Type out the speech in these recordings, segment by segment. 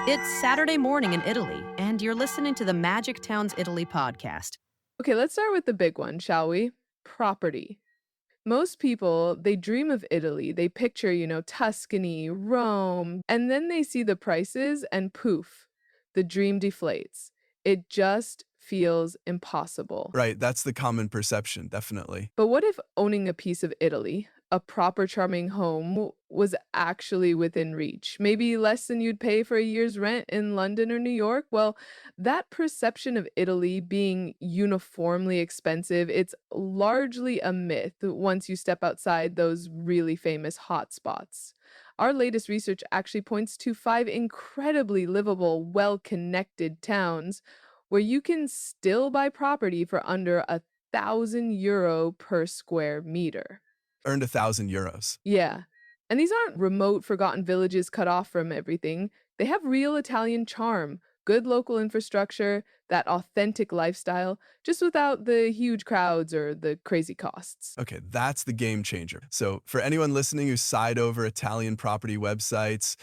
It's Saturday morning in Italy, and you're listening to the Magic Towns Italy podcast. Okay, let's start with the big one, shall we? Property. Most people, they dream of Italy. They picture, Tuscany, Rome, and then they see the prices and poof, the dream deflates. It just feels impossible. Right, that's the common perception, definitely. But what if owning a piece of Italy, a proper charming home, was actually within reach? Maybe less than you'd pay for a year's rent in London or New York? Well, that perception of Italy being uniformly expensive, it's largely a myth once you step outside those really famous hotspots. Our latest research actually points to five incredibly livable, well-connected towns where you can still buy property for under €1,000 per square meter. Earned €1,000. Yeah. And these aren't remote, forgotten villages cut off from everything. They have real Italian charm, good local infrastructure, that authentic lifestyle, just without the huge crowds or the crazy costs. Okay, that's the game changer. So for anyone listening who sighed over Italian property websites,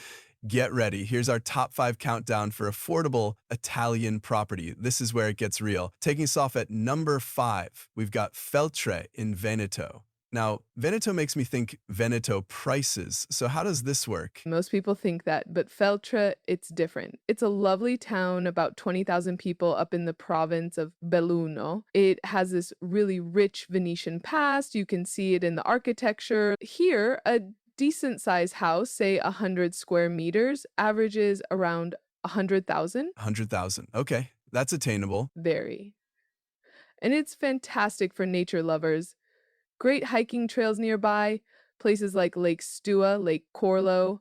get ready. Here's our top 5 countdown for affordable Italian property. This is where it gets real. Taking us off at number 5, we've got Feltre in Veneto. Now, Veneto makes me think Veneto prices. So how does this work? Most people think that, but Feltre, it's different. It's a lovely town, about 20,000 people up in the province of Belluno. It has this really rich Venetian past. You can see it in the architecture. Here, a decent sized house, say 100 square meters, averages around 100,000. 100,000. Okay, that's attainable. Very. And it's fantastic for nature lovers. Great hiking trails nearby, places like Lake Stua, Lake Corlo,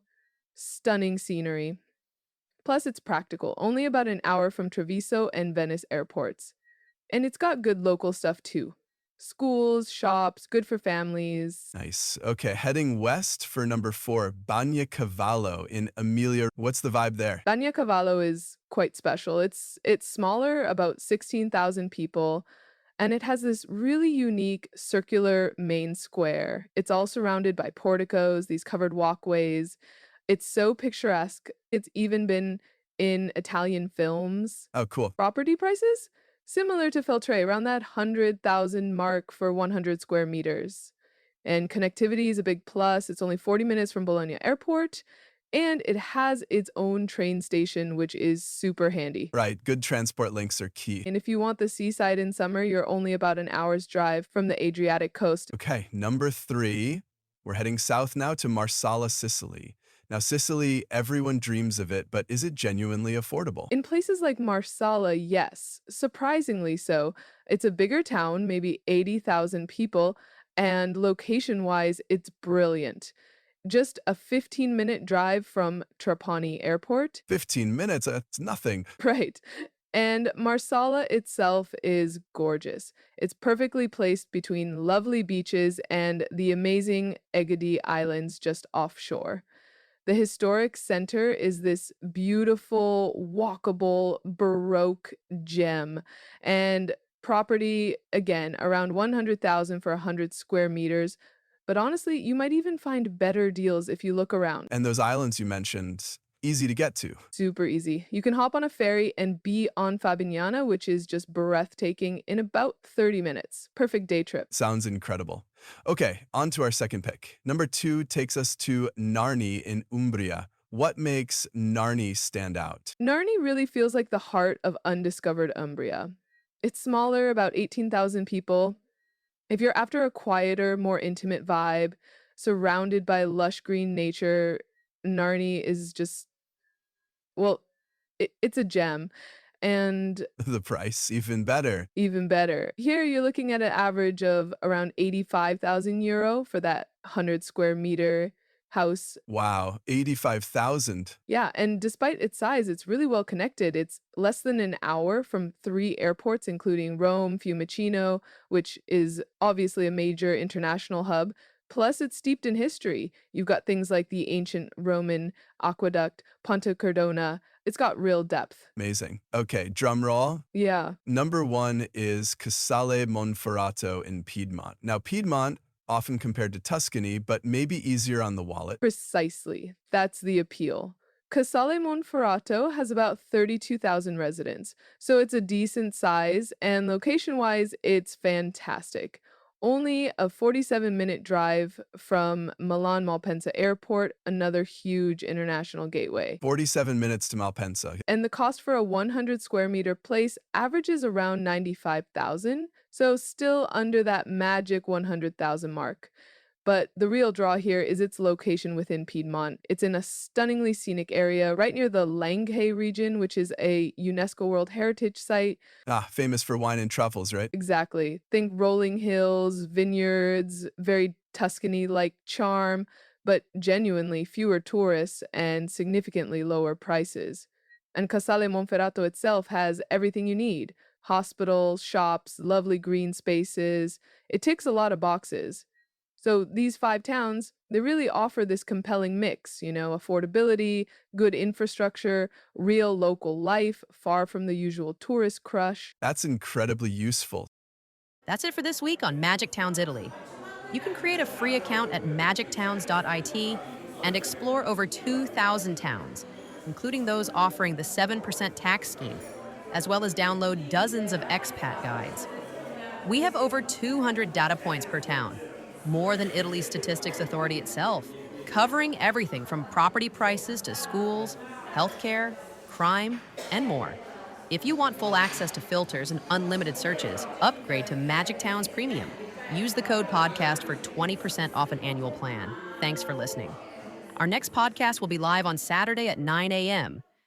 stunning scenery. Plus, it's practical, only about an hour from Treviso and Venice airports. And it's got good local stuff too. Schools, shops, good for families. Nice. Okay, heading west for number 4, Bagnacavallo in Emilia. What's the vibe there? Bagnacavallo is quite special. It's smaller, about 16,000 people, and it has this really unique circular main square. It's all surrounded by porticos, these covered walkways. It's so picturesque. It's even been in Italian films. Oh, cool. Property prices? Similar to Feltre, around that 100,000 mark for 100 square meters. And connectivity is a big plus. It's only 40 minutes from Bologna Airport, and it has its own train station, which is super handy. Right, good transport links are key. And if you want the seaside in summer, you're only about an hour's drive from the Adriatic coast. Okay, number 3, we're heading south now to Marsala, Sicily. Now, Sicily, everyone dreams of it, but is it genuinely affordable? In places like Marsala, yes, surprisingly so. It's a bigger town, maybe 80,000 people, and location-wise, it's brilliant. Just a 15-minute drive from Trapani Airport. 15 minutes, that's nothing. Right. And Marsala itself is gorgeous. It's perfectly placed between lovely beaches and the amazing Egadi Islands just offshore. The historic center is this beautiful, walkable, Baroque gem. And property, again, around 100,000 for 100 square meters. But honestly, you might even find better deals if you look around. And those islands you mentioned, easy to get to. Super easy. You can hop on a ferry and be on Fabignana, which is just breathtaking, in about 30 minutes. Perfect day trip. Sounds incredible. Okay, on to our second pick. Number 2 takes us to Narni in Umbria. What makes Narni stand out? Narni really feels like the heart of undiscovered Umbria. It's smaller, about 18,000 people. If you're after a quieter, more intimate vibe, surrounded by lush green nature, Narni is just, well, it's a gem. And The price, even better. even better, here you're looking at an average of around €85,000 for that 100 square meter house. Wow, 85,000. Yeah, and despite its size, it's really well connected. It's less than an hour from three airports, including Rome, Fiumicino, which is obviously a major international hub. Plus, it's steeped in history. You've got things like the ancient Roman aqueduct, Ponte Cardona. It's got real depth. Amazing. Okay, drum roll. Yeah, Number 1 is Casale Monferrato in Piedmont. Now, Piedmont, often compared to Tuscany, but maybe easier on the wallet. precisely. That's the appeal. Casale Monferrato has about 32,000 residents, so it's a decent size, and location-wise, it's fantastic. Only a 47-minute drive from Milan Malpensa Airport, another huge international gateway. 47 minutes to Malpensa. And the cost for a 100 square meter place averages around 95,000, so still under that magic 100,000 mark. But the real draw here is its location within Piedmont. It's in a stunningly scenic area right near the Langhe region, which is a UNESCO World Heritage Site. Ah, famous for wine and truffles, right? Exactly. Think rolling hills, vineyards, very Tuscany-like charm, but genuinely fewer tourists and significantly lower prices. And Casale Monferrato itself has everything you need: hospitals, shops, lovely green spaces. It ticks a lot of boxes. So these five towns, they really offer this compelling mix, affordability, good infrastructure, real local life, far from the usual tourist crush. That's incredibly useful. That's it for this week on Magic Towns Italy. You can create a free account at magictowns.it and explore over 2,000 towns, including those offering the 7% tax scheme, as well as download dozens of expat guides. We have over 200 data points per town, more than Italy's Statistics Authority itself, covering everything from property prices to schools, healthcare, crime, and more. If you want full access to filters and unlimited searches, upgrade to Magic Towns Premium. Use the code podcast for 20% off an annual plan. Thanks for listening. Our next podcast will be live on Saturday at 9 a.m.